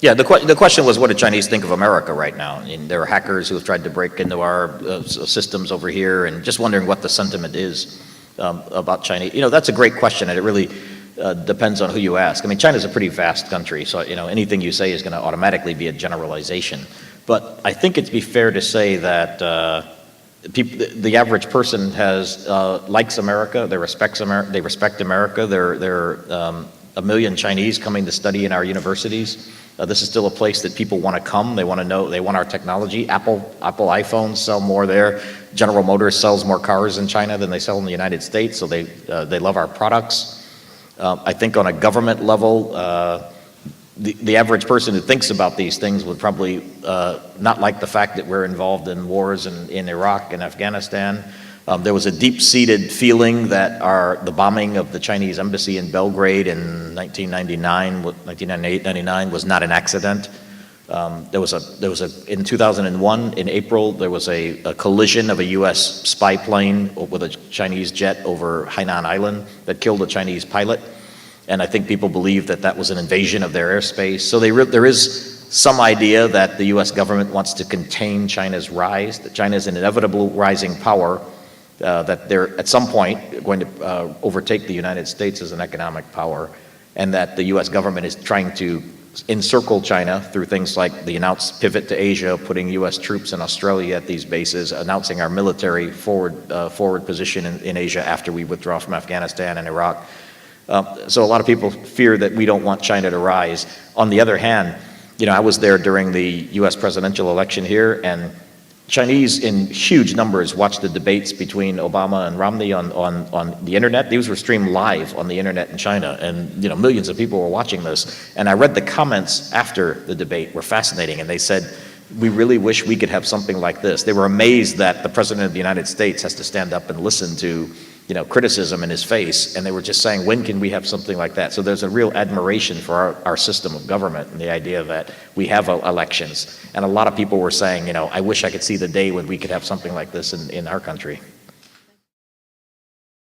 Yeah, the question was, what do Chinese think of America right now? I mean, there are hackers who have tried to break into our systems over here, and just wondering what the sentiment is about China. You know, that's a great question, and it really depends on who you ask. I mean, China's a pretty vast country, so you know anything you say is going to automatically be a generalization. But I think it'd be fair to say that the average person likes America. They respect America. They respect America. There are a million Chinese coming to study in our universities. This is still a place that people want to come. They want to know. They want our technology. Apple iPhones sell more there. General Motors sells more cars in China than they sell in the United States. So they love our products. I think on a government level, the average person who thinks about these things would probably not like the fact that we're involved in wars in Iraq and Afghanistan. There was a deep-seated feeling that the bombing of the Chinese embassy in Belgrade in 1998-99 was not an accident. In 2001, in April, there was a collision of a U.S. spy plane with a Chinese jet over Hainan Island that killed a Chinese pilot. And I think people believe that that was an invasion of their airspace. So there is some idea that the U.S. government wants to contain China's rise, that China is an inevitable rising power, that they're at some point going to overtake the United States as an economic power, and that the U.S. government is trying to encircle China through things like the announced pivot to Asia, putting U.S. troops in Australia at these bases, announcing our military forward position in Asia after we withdraw from Afghanistan and Iraq. So a lot of people fear that we don't want China to rise. On the other hand, you know, I was there during the U.S. presidential election here, and Chinese in huge numbers watched the debates between Obama and Romney on the internet. These were streamed live on the internet in China, and you know, millions of people were watching this. And I read the comments after the debate were fascinating, and they said, we really wish we could have something like this. They were amazed that the President of the United States has to stand up and listen to, you know, criticism in his face, and they were just saying, when can we have something like that? So there's a real admiration for our system of government and the idea that we have elections. And a lot of people were saying, you know, I wish I could see the day when we could have something like this in our country.